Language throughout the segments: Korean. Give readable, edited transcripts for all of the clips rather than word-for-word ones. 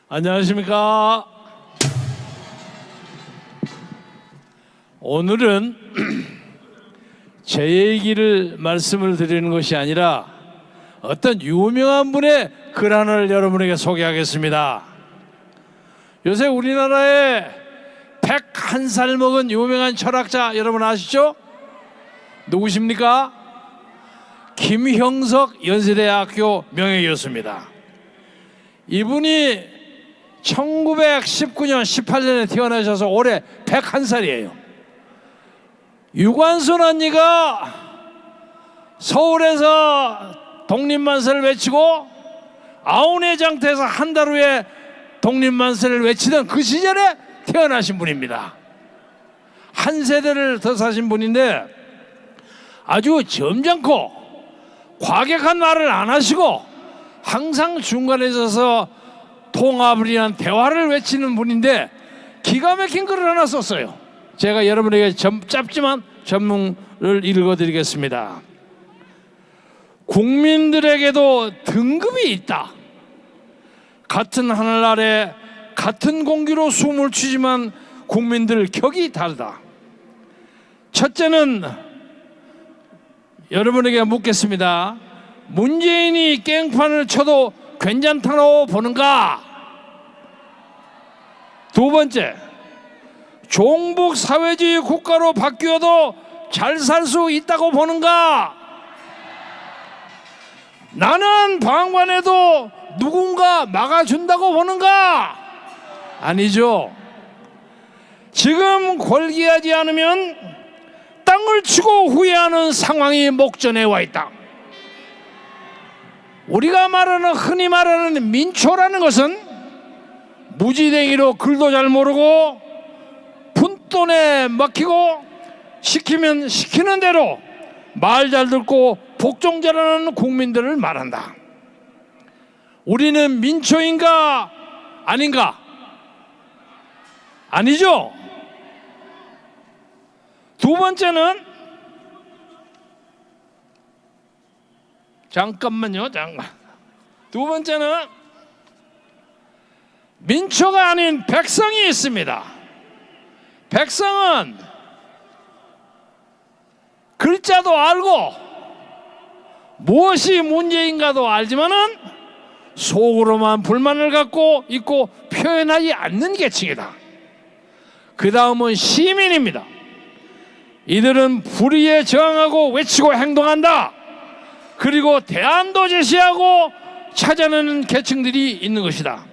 안녕하십니까. 오늘은 제 얘기를 말씀을 드리는 것이 아니라 어떤 유명한 분의 글 하나를 여러분에게 소개하겠습니다. 요새 우리나라에 101살 먹은 유명한 철학자 여러분 아시죠? 누구십니까? 김형석 연세대학교 명예교수입니다. 이분이 1919년 18년에 태어나셔서 올해 101살이에요. 유관순 언니가 서울에서 독립만세를 외치고 아우네장터에서 한 달 후에 독립만세를 외치던 그 시절에 태어나신 분입니다. 한 세대를 더 사신 분인데 아주 점잖고 과격한 말을 안 하시고 항상 중간에 서서 통합을 위한 대화를 외치는 분인데 기가 막힌 글을 하나 썼어요. 제가 여러분에게 짧지만 전문을 읽어드리겠습니다. 국민들에게도 등급이 있다. 같은 하늘 아래 같은 공기로 숨을 쉬지만 국민들 격이 다르다. 첫째는 여러분에게 묻겠습니다. 문재인이 깽판을 쳐도 괜찮다고 보는가? 두 번째, 종북 사회주의 국가로 바뀌어도 잘 살 수 있다고 보는가? 나는 방관해도 누군가 막아준다고 보는가? 아니죠. 지금 골기하지 않으면 땅을 치고 후회하는 상황이 목전에 와 있다. 우리가 흔히 말하는 민초라는 것은 무지댕이로 글도 잘 모르고 푼돈에 먹히고 시키면 시키는 대로 말 잘 듣고 복종자라는 국민들을 말한다. 우리는 민초인가 아닌가? 아니죠. 두 번째는 잠깐만요. 두 번째는 민초가 아닌 백성이 있습니다. 백성은 글자도 알고 무엇이 문제인가도 알지만은 속으로만 불만을 갖고 있고 표현하지 않는 계층이다. 그 다음은 시민입니다. 이들은 불의에 저항하고 외치고 행동한다. 그리고 대안도 제시하고 찾아내는 계층들이 있는 것이다.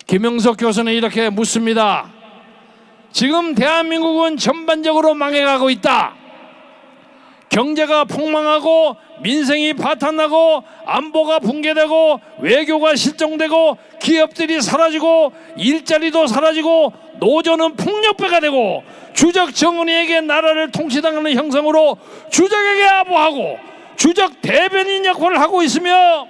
김형석 교수는 이렇게 묻습니다. 지금 대한민국은 전반적으로 망해가고 있다. 경제가 폭망하고 민생이 파탄나고 안보가 붕괴되고 외교가 실종되고 기업들이 사라지고 일자리도 사라지고 노조는 폭력배가 되고 주적 정은이에게 나라를 통치당하는 형상으로 주적에게 아부하고 주적 대변인 역할을 하고 있으며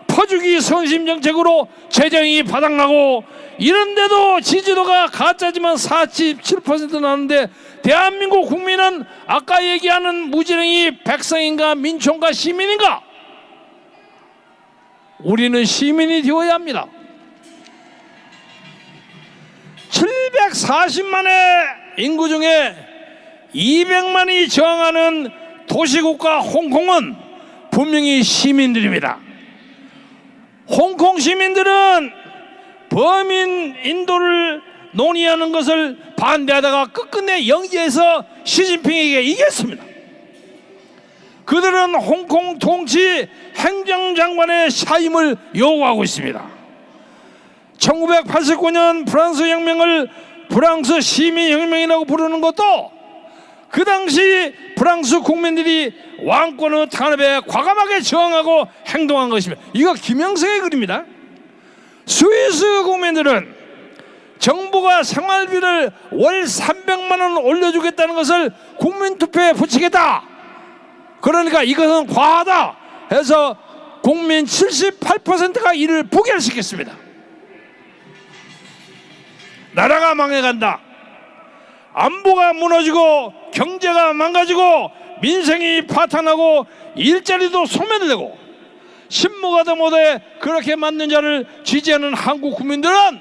퍼주기 선심 정책으로 재정이 바닥나고 이런데도 지지도가 가짜지만 47% 나는데 대한민국 국민은 아까 얘기하는 무지랭이 백성인가 민초인가 시민인가? 우리는 시민이 되어야 합니다. 740만의 인구 중에 200만이 저항하는 도시국가 홍콩은 분명히 시민들입니다. 홍콩 시민들은 범인 인도를 논의하는 것을 반대하다가 끝끝내 영지에서 시진핑에게 이겼습니다. 그들은 홍콩 통치 행정장관의 사임을 요구하고 있습니다. 1989년 프랑스 혁명을 프랑스 시민혁명이라고 부르는 것도 그 당시 프랑스 국민들이 왕권의 탄압에 과감하게 저항하고 행동한 것입니다. 이거 김형석의 글입니다. 스위스 국민들은 정부가 생활비를 월 300만 원 올려주겠다는 것을 국민투표에 붙이겠다. 그러니까 이것은 과하다 해서 국민 78%가 이를 부결시켰습니다. 나라가 망해간다. 안보가 무너지고 경제가 망가지고 민생이 파탄하고 일자리도 소멸되고 신무가도 못해 그렇게 만든 자를 지지하는 한국 국민들은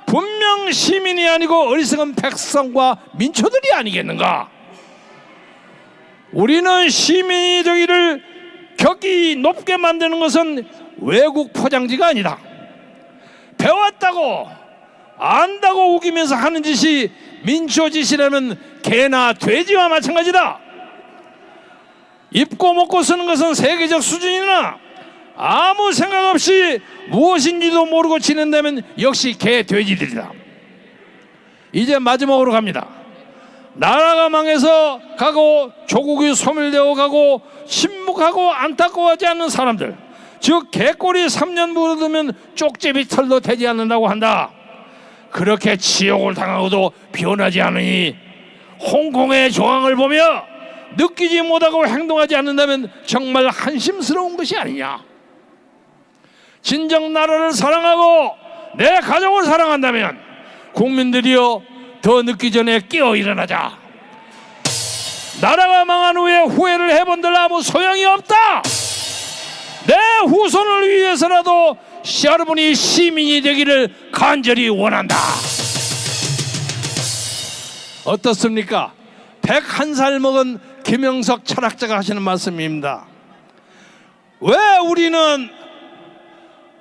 분명 시민이 아니고 어리석은 백성과 민초들이 아니겠는가? 우리는 시민이 되기를 격이 높게 만드는 것은 외국 포장지가 아니다. 배웠다고 안다고 우기면서 하는 짓이 민초짓이라면 개나 돼지와 마찬가지다. 입고 먹고 쓰는 것은 세계적 수준이나 아무 생각 없이 무엇인지도 모르고 지낸다면 역시 개, 돼지들이다. 이제 마지막으로 갑니다. 나라가 망해서 가고 조국이 소멸되어 가고 침묵하고 안타까워하지 않는 사람들, 즉 개꼬리 3년 물어두면 쪽제비 털도 되지 않는다고 한다. 그렇게 치욕을 당하고도 변하지 않으니 홍콩의 조항을 보며 느끼지 못하고 행동하지 않는다면 정말 한심스러운 것이 아니냐. 진정 나라를 사랑하고 내 가족을 사랑한다면 국민들이여 더 늦기 전에 깨어 일어나자. 나라가 망한 후에 후회를 해본들 아무 소용이 없다. 내 후손을 위해서라도 여러분이 시민이 되기를 간절히 원한다. 어떻습니까? 101살 먹은 김영석 철학자가 하시는 말씀입니다. 왜 우리는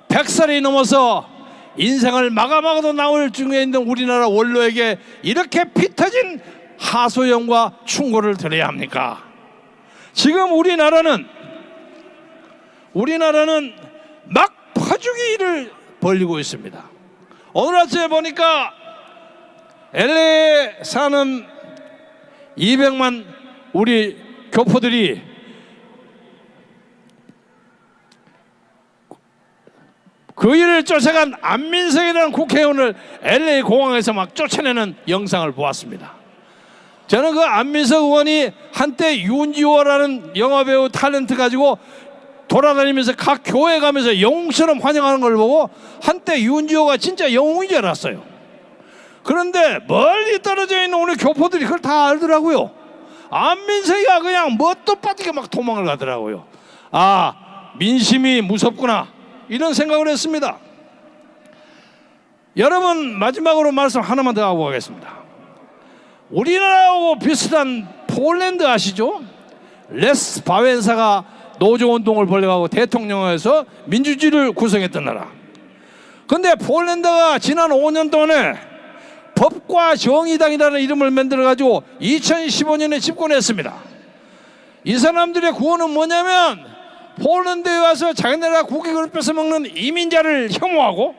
100살이 넘어서 인생을 마감하고도 나올 중에 있는 우리나라 원로에게 이렇게 피 터진 하소연과 충고를 드려야 합니까? 지금 우리나라는 막 퍼주기를 벌이고 있습니다. 오늘 아침에 보니까 LA에 사는 200만 우리 교포들이 그 일을 쫓아간 안민석이라는 국회의원을 LA 공항에서 막 쫓아내는 영상을 보았습니다. 저는 그 안민석 의원이 한때 윤지호라는 영화배우 탤런트 가지고 돌아다니면서 각 교회 가면서 영웅처럼 환영하는 걸 보고 한때 윤지호가 진짜 영웅인 줄 알았어요. 그런데 멀리 떨어져 있는 우리 교포들이 그걸 다 알더라고요. 안민석이가 그냥 뭣도 빠지게 막 도망을 가더라고요. 아, 민심이 무섭구나, 이런 생각을 했습니다. 여러분, 마지막으로 말씀 하나만 더 하고 가겠습니다. 우리나라하고 비슷한 폴란드 아시죠? 레스 바웬사가 노조운동을 벌여가고 대통령에서 민주주의를 구성했던 나라. 근데 폴란드가 지난 5년 동안에 법과 정의당이라는 이름을 만들어가지고 2015년에 집권했습니다. 이 사람들의 구호는 뭐냐면 폴란드에 와서 자기네가 국익을 뺏어먹는 이민자를 혐오하고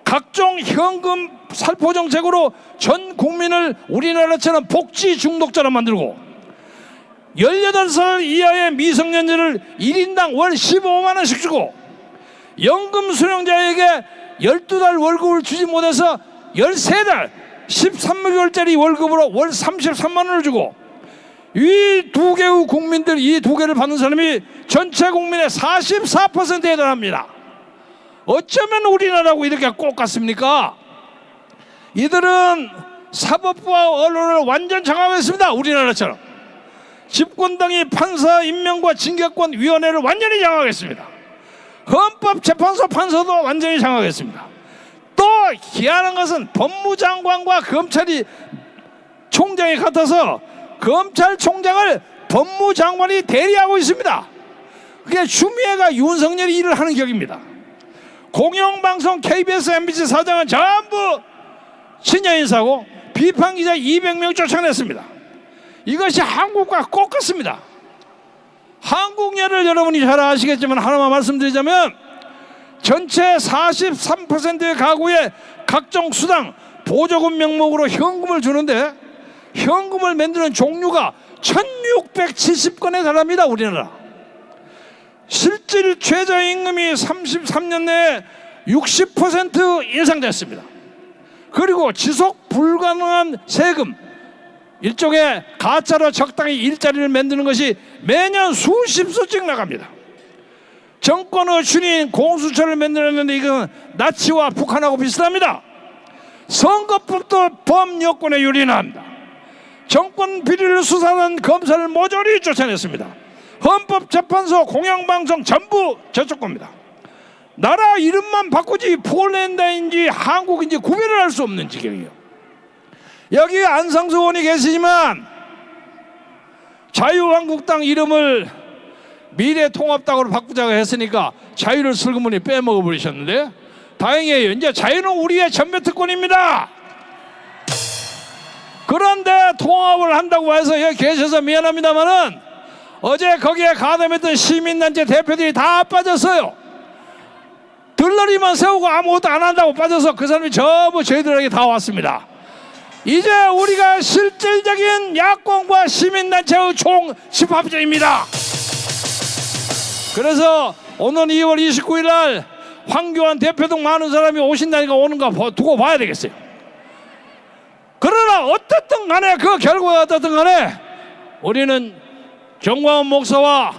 각종 현금 살포 정책으로 전 국민을 우리나라처럼 복지 중독자로 만들고 18살 이하의 미성년자를 1인당 월 15만 원씩 주고 연금 수령자에게 12달 월급을 주지 못해서 13달 13개월짜리 월급으로 월 33만 원을 주고, 이 두 개의 국민들, 이 두 개를 받는 사람이 전체 국민의 44%에 달합니다. 어쩌면 우리나라하고 이렇게 꼭 같습니까? 이들은 사법부와 언론을 완전 장악했습니다. 우리나라처럼 집권당이 판사 임명과 징계권위원회를 완전히 장악했습니다. 헌법재판소 판사도 완전히 장악했습니다. 또 희한한 것은 법무장관과 검찰이 총장이 같아서 검찰총장을 법무장관이 대리하고 있습니다. 그게 추미애가 윤석열이 일을 하는 격입니다. 공영방송 KBS, MBC 사장은 전부 친여 인사고 비판기자 200명 쫓아냈습니다. 이것이 한국과 꼭 같습니다. 한국예를 여러분이 잘 아시겠지만 하나만 말씀드리자면 전체 43%의 가구에 각종 수당, 보조금 명목으로 현금을 주는데 현금을 만드는 종류가 1670건에 달합니다. 우리나라 실질 최저임금이 33년 내에 60% 인상됐습니다. 그리고 지속 불가능한 세금, 일종의 가짜로 적당히 일자리를 만드는 것이 매년 수십수씩 나갑니다. 정권의 주인 공수처를 만들었는데 이건 나치와 북한하고 비슷합니다. 선거법도 범여권에 유린합니다. 정권 비리를 수사하는 검사를 모조리 쫓아냈습니다. 헌법재판소, 공영방송 전부 저쪽 겁니다. 나라 이름만 바꾸지 폴란드인지 한국인지 구별을 할 수 없는 지경이에요. 여기 안상수 의원이 계시지만 자유한국당 이름을 미래통합당으로 바꾸자고 했으니까 자유를 슬그머니 빼먹어 버리셨는데 다행이에요. 이제 자유는 우리의 전면특권입니다. 그런데 통합을 한다고 해서 여기 계셔서 미안합니다만은 어제 거기에 가담했던 시민단체 대표들이 다 빠졌어요. 들러리만 세우고 아무것도 안 한다고 빠져서 그 사람이 전부 저희들에게 다 왔습니다. 이제 우리가 실질적인 야권과 시민단체의 총집합체입니다. 그래서 오늘 2월 29일 날 황교안 대표 등 많은 사람이 오신다니까 오는가 두고 봐야 되겠어요. 그러나 어떻든 간에 그 결과가 어떻든 간에 우리는 정광훈 목사와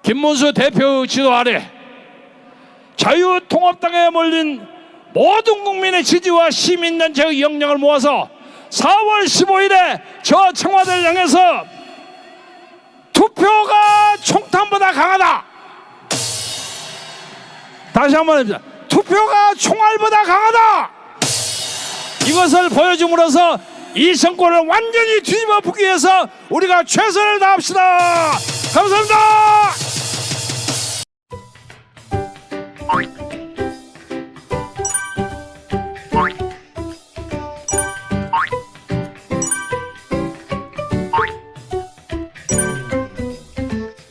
김문수 대표의 지도 아래 자유통합당에 몰린 모든 국민의 지지와 시민단체의 역량을 모아서 4월 15일에 저 청와대를 향해서 투표가 총탄보다 강하다. 다시 한번 해보자. 투표가 총알보다 강하다. 이것을 보여줌으로써 이 정권을 완전히 뒤집어 붓기 위해서 우리가 최선을 다합시다. 감사합니다.